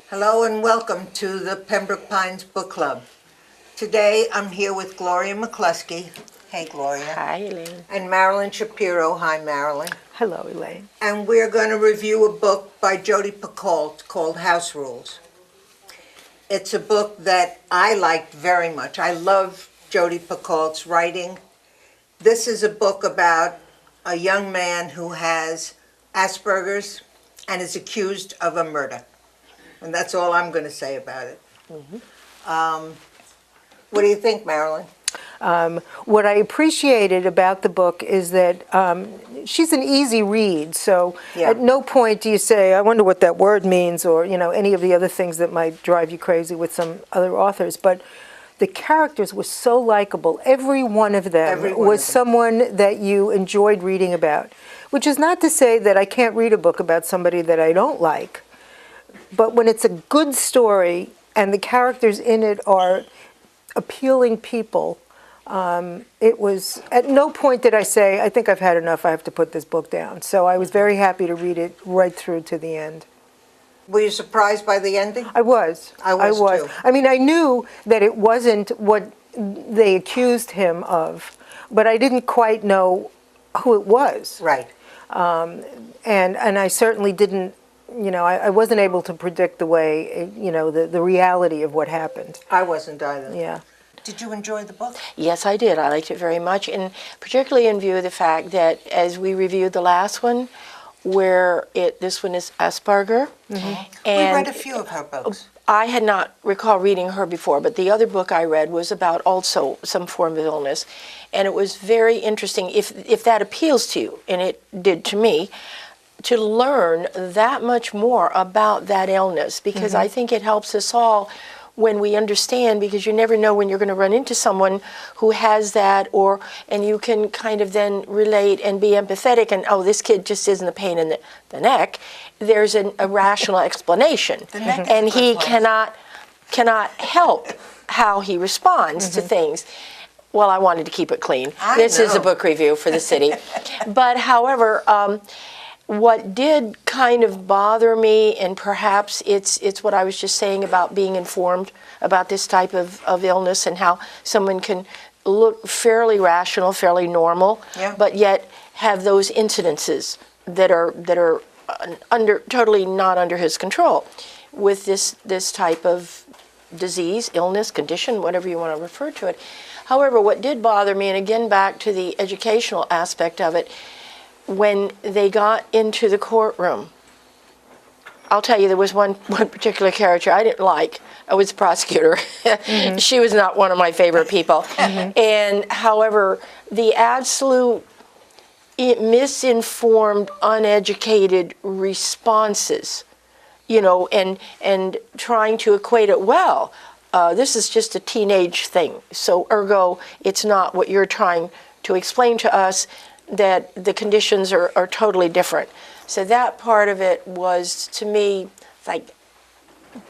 Hello and welcome to the Pembroke Pines Book Club. Today I'm here with Gloria McCluskey. Hey, Gloria. Hi, Elaine. And Marilyn Shapiro. Hi, Marilyn. Hello, Elaine. And we're going to review a book by Jodi Picoult called House Rules. It's a book that I liked very much. I love Jodi Picoult's writing. This is a book about a young man who has Asperger's and is accused of a murder. And that's all I'm going to say about it. Mm-hmm. What do you think, Marilyn? What I appreciated about the book is that she's an easy read, so at no point do you say, I wonder what that word means, or any of the other things that might drive you crazy with some other authors. But the characters were so likable. Every one of them was someone that you enjoyed reading about, which is not to say that I can't read a book about somebody that I don't like. But when it's a good story and the characters in it are appealing people, it was, at no point did I say, I think I've had enough, I have to put this book down. So I was very happy to read it right through to the end. Were you surprised by the ending? I was. I was too. I mean, I knew that it wasn't what they accused him of, but I didn't quite know who it was. Right. And I certainly didn't, I wasn't able to predict the way, the reality of what happened. I wasn't either. Yeah. Did you enjoy the book? Yes, I did. I liked it very much, and particularly in view of the fact that as we reviewed the last one, where this one is Asperger. Mm-hmm. And we read a few of her books. I had not recalled reading her before, but the other book I read was about also some form of illness, and it was very interesting, if that appeals to you, and it did to me, to learn that much more about that illness, because I think it helps us all when we understand, because you never know when you're going to run into someone who has that, and you can kind of then relate and be empathetic, and this kid just isn't a pain in the neck. There's a rational explanation, and he cannot help how he responds to things. Well, I wanted to keep it clean. This is a book review for the city. But however, what did kind of bother me, and perhaps it's what I was just saying about being informed about this type of illness and how someone can look fairly rational, fairly normal, but yet have those incidences that are totally not under his control with this type of disease, illness, condition, whatever you want to refer to it. However, what did bother me, and again back to the educational aspect of it, when they got into the courtroom, I'll tell you, there was one particular character I didn't like. I was the prosecutor. She was not one of my favorite people. And however, the absolute misinformed, uneducated responses, and trying to equate it, this is just a teenage thing, so ergo, it's not what you're trying to explain to us, that the conditions are totally different. So that part of it was, to me, like,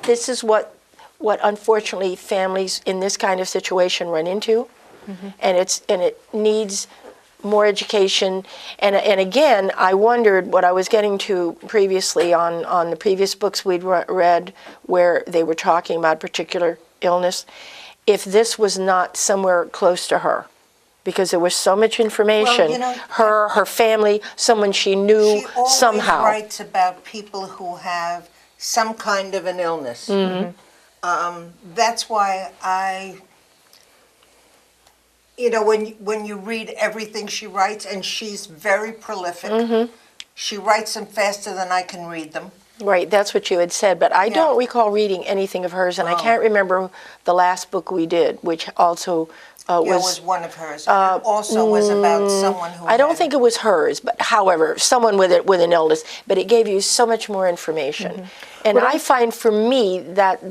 this is what unfortunately families in this kind of situation run into, and it needs more education. And again, I wondered what I was getting to previously on the previous books we'd read, where they were talking about particular illness, if this was not somewhere close to her. Because there was so much information, her family, someone she knew somehow. She always writes about people who have some kind of an illness. That's why when you read everything she writes, and she's very prolific, she writes them faster than I can read them. Right, that's what you had said, but I don't recall reading anything of hers, and I can't remember the last book we did, which also was one of hers. It also was about someone who I don't think it was hers, but however, someone with an illness, but it gave you so much more information. And I find for me that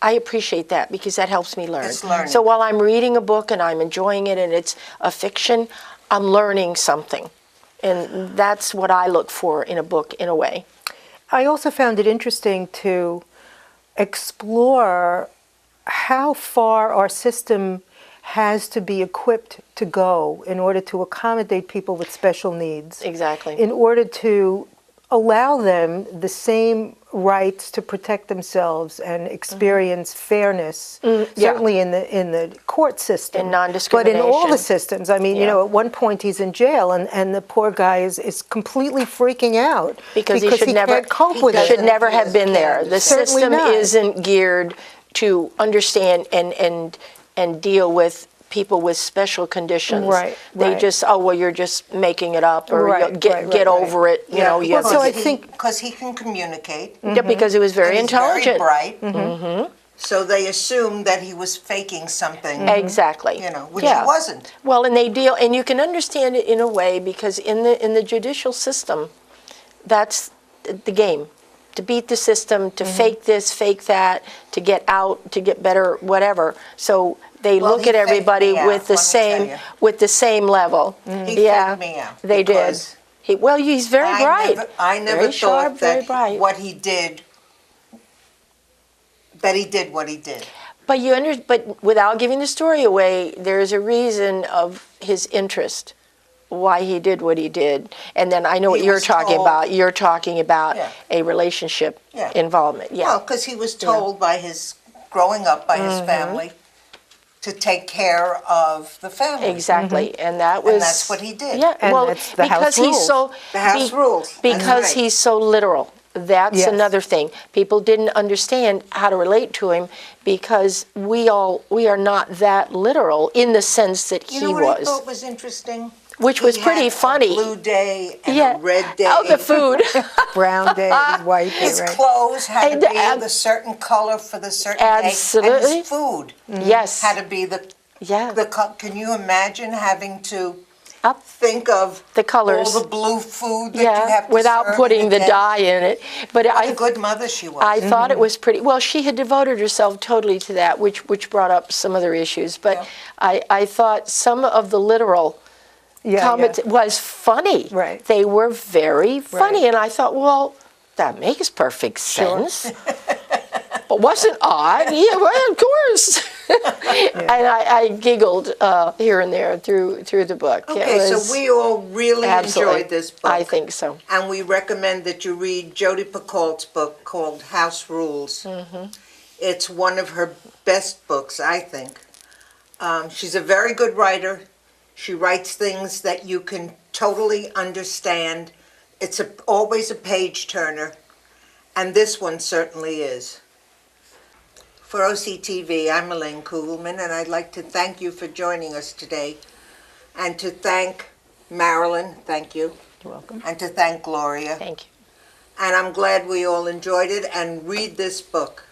I appreciate that, because that helps me learn. It's learning. So while I'm reading a book and I'm enjoying it and it's a fiction, I'm learning something. And that's what I look for in a book, in a way. I also found it interesting to explore how far our system has to be equipped to go in order to accommodate people with special needs. Exactly. In order to allow them the same rights to protect themselves and experience fairness, certainly in the court system, And but in all non-discrimination. the systems. I mean, you Yeah. know, at one point he's in jail, and the poor guy is completely freaking out because he should never can't cope with He it. should never He have been there. can't. The Certainly system not. isn't geared to understand and deal with people with special conditions. Right, They right. just, oh well, you're just making it up, or Right, you'll get right, get right, right. over it. You know, you Well, so I because think- because he can communicate. yeah, because he was very and he's intelligent. very bright. So they assumed that he was faking something. Exactly. You know, which Yeah. he wasn't. Well, and they deal, and you can understand it in a way because in the judicial system, that's the game. To beat the system, to fake this, fake that, to get out, to get better, whatever. So they Well, look he at faked everybody me out, with the let me tell same you. level. He Yeah, faked me out. they did. because Well, he's very bright. I never Very thought sharp, very that bright. what he did, that he did what he did. But without giving the story away, there's a reason of his interest, why he did what he did. And then I know what He you're was talking told- about. You're talking about Yeah. a relationship Yeah. involvement. Yeah. Well, because he was told by growing up by his family, to take care of the family. Exactly, and that was. And that's what he did. Yeah, And well, that's the house because he's rules. so. The house rules, that's Because right. he's so literal. That's Yes. another thing. People didn't understand how to relate to him because we are not that literal in the sense that You he know what was. I thought was interesting? Which He was had pretty a funny. blue day and Yeah. a red day. Oh, the food. Brown day, white day, His right? clothes had to And- be and- of a certain color for the certain day. And Absolutely. his food Yes. had to be the Yeah. Can you imagine having to Up think of the colors. all the blue food that you have Yeah, to without serve putting in a the day? dye in it. But What I a good mother she was. I thought it was pretty, well, she had devoted herself totally to that, which brought up some other issues. But Yeah. I thought some of the literal comment was funny. Right. They were very funny. Right. And I thought, well, that makes perfect sense. But wasn't odd? Yeah, well, of course. And I giggled here and there through the book. It Okay, was- so we all really absolutely. enjoyed this book. I think so. And we recommend that you read Jodi Picoult's book called House Rules. It's one of her best books, I think. She's a very good writer. She writes things that you can totally understand. It's always a page turner, and this one certainly is. For OCTV, I'm Elaine Kugelman, and I'd like to thank you for joining us today, and to thank Marilyn, thank you, You're welcome. and to thank Gloria. Thank you. And I'm glad we all enjoyed it, and read this book.